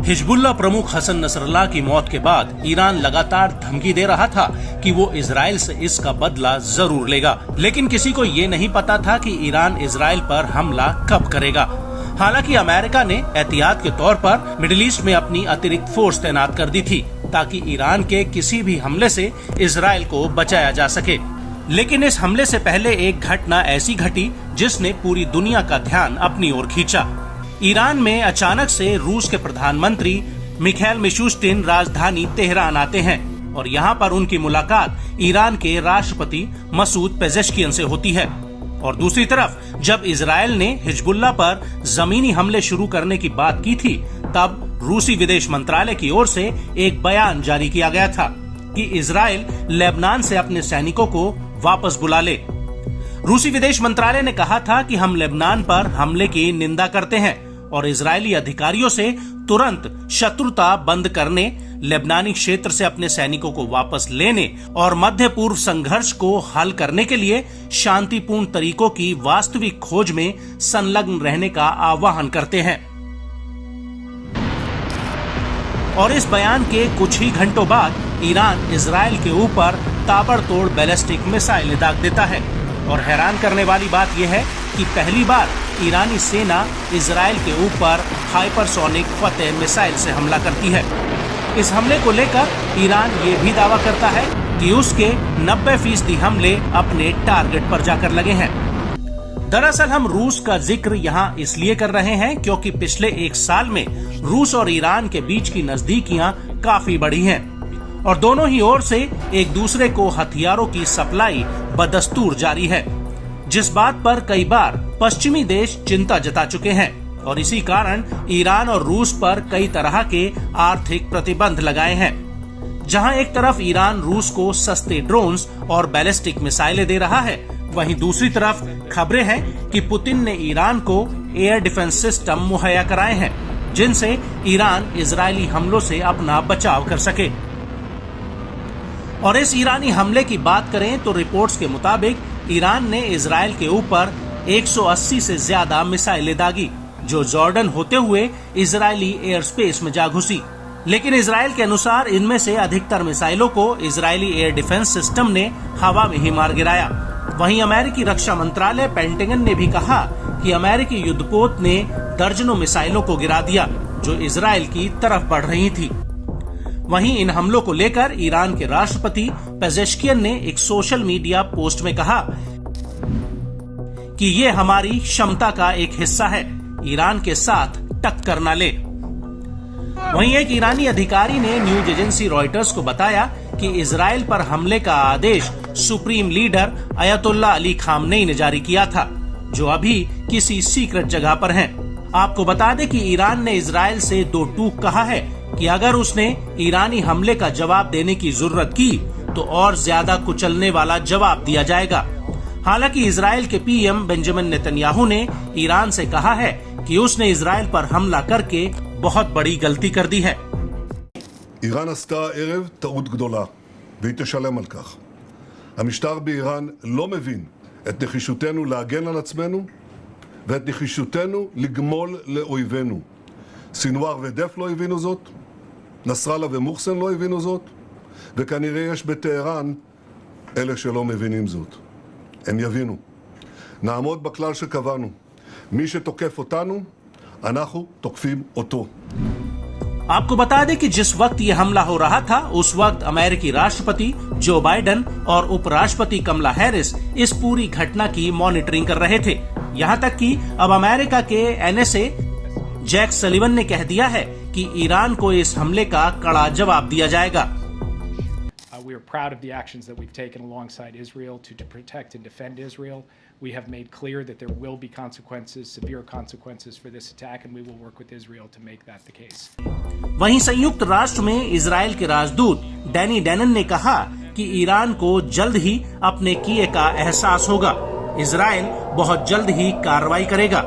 Hezbollah प्रमुख Hassan Nasrallah की मौत के बाद ईरान लगातार धमकी दे रहा था कि वो इजराइल से इसका बदला जरूर लेगा, लेकिन किसी को ये नहीं पता था कि ईरान इजराइल पर हमला कब करेगा। हालांकि अमेरिका ने एहतियात के तौर पर मिडिल ईस्ट में अपनी अतिरिक्त फोर्स तैनात कर दी थी ताकि ईरान के किसी भी हमले से इजराइल को बचाया जा सके। लेकिन इस हमले से पहले एक घटना ऐसी घटी जिसने पूरी दुनिया का ध्यान अपनी ओर खींचा। ईरान में अचानक से रूस के प्रधानमंत्री मिखाइल मिशुस्तिन राजधानी तेहरान आते हैं और यहाँ पर उनकी मुलाकात ईरान के राष्ट्रपति मसूद पेजेश्कियन से होती है। और दूसरी तरफ जब इजराइल ने हिजबुल्लाह पर जमीनी हमले शुरू करने की बात की थी, तब रूसी विदेश मंत्रालय की ओर से एक बयान जारी किया गया था कि इजराइल लेबनान से अपने सैनिकों को वापस बुला ले। रूसी विदेश मंत्रालय ने कहा था कि हम लेबनान पर हमले की निंदा करते हैं और इजरायली अधिकारियों से तुरंत शत्रुता बंद करने, लेबनानी क्षेत्र से अपने सैनिकों को वापस लेने और मध्य पूर्व संघर्ष को हल करने के लिए शांतिपूर्ण तरीकों की वास्तविक खोज में संलग्न रहने का आह्वान करते हैं। और इस बयान के कुछ ही घंटों बाद ईरान इजराइल के ऊपर ताबड़तोड़ बैलिस्टिक मिसाइल दाग देता है। और हैरान करने वाली बात यह है कि पहली बार ईरानी सेना इजराइल के ऊपर हाइपरसोनिक फतेह मिसाइल से हमला करती है। इस हमले को लेकर ईरान ये भी दावा करता है कि उसके 90% हमले अपने टारगेट पर जाकर लगे हैं। दरअसल हम रूस का जिक्र यहाँ इसलिए कर रहे हैं क्योंकि पिछले एक साल में रूस और ईरान के बीच की नजदीकियां काफी बढ़ी हैं और दोनों ही ओर से एक दूसरे को हथियारों की सप्लाई बदस्तूर जारी है, जिस बात पर कई बार पश्चिमी देश चिंता जता चुके हैं और इसी कारण ईरान और रूस पर कई तरह के आर्थिक प्रतिबंध लगाए हैं। जहां एक तरफ ईरान रूस को सस्ते ड्रोन्स और बैलिस्टिक मिसाइलें दे रहा है, वहीं दूसरी तरफ खबरें हैं कि पुतिन ने ईरान को एयर डिफेंस सिस्टम मुहैया कराए हैं जिनसे ईरान इजरायली हमलों से अपना बचाव कर सके। और इस ईरानी हमले की बात करें तो रिपोर्ट्स के मुताबिक ईरान ने इजराइल के ऊपर 180 से ज्यादा मिसाइलें दागी जो जॉर्डन होते हुए इजरायली एयर स्पेस में जा घुसी। लेकिन इजराइल के अनुसार इनमें से अधिकतर मिसाइलों को इजरायली एयर डिफेंस सिस्टम ने हवा में ही मार गिराया। वहीं अमेरिकी रक्षा मंत्रालय पेंटागन ने भी कहा कि अमेरिकी युद्धपोत ने दर्जनों मिसाइलों को गिरा दिया जो इजराइल की तरफ बढ़ रही थी। वहीं इन हमलों को लेकर ईरान के राष्ट्रपति पेजेश्कियन ने एक सोशल मीडिया पोस्ट में कहा कि ये हमारी क्षमता का एक हिस्सा है, ईरान के साथ टक्कर न ले। वहीं एक ईरानी अधिकारी ने न्यूज एजेंसी रॉयटर्स को बताया कि इजराइल पर हमले का आदेश supreme leader Ayatollah Ali Khamenei ने जारी किया था, जो अभी किसी सीक्रेट जगह पर हैं। आपको बता दें कि ईरान ने इजराइल से दो टूक कहा है कि अगर उसने ईरानी हमले का जवाब देने की जरूरत की तो और ज्यादा कुचलने वाला जवाब दिया जाएगा। हालांकि इजराइल के पीएम बेंजामिन नेतन्याहू ने ईरान से कहा है कि उसने इजराइल पर हमला करके बहुत बड़ी गलती कर दी है। איראן עשתה הערב טעות גדולה, והיא תשלם על כך. המשטר באיראן לא מבין את נחישותנו להגן על עצמנו ואת נחישותנו לגמול לאויבינו. סינואר ודף לא הבינו זאת, נסראללה ומוחסן לא הבינו זאת, וכנראה יש בטהרן אלה שלא מבינים זאת. הם יבינו. נעמוד בכלל שקבענו. מי שתוקף אותנו, אנחנו תוקפים אותו. आपको बता दें कि जिस वक्त ये हमला हो रहा था उस वक्त अमेरिकी राष्ट्रपति जो बाइडेन और उपराष्ट्रपति कमला हैरिस इस पूरी घटना की मॉनिटरिंग कर रहे थे। यहाँ तक कि अब अमेरिका के NSA जैक सलिवन ने कह दिया है कि ईरान को इस हमले का कड़ा जवाब दिया जाएगा। We are proud of the actions that we've taken alongside Israel to protect and defend Israel. We have made clear that there will be consequences, severe consequences for this attack, and we will work with Israel to make that the case. वहीं संयुक्त राष्ट्र में Israel के राजदूत Danny Danon ने कहा कि Iran को जल्द ही अपने किए का एहसास होगा। इजराइल बहुत जल्द ही कार्रवाई करेगा।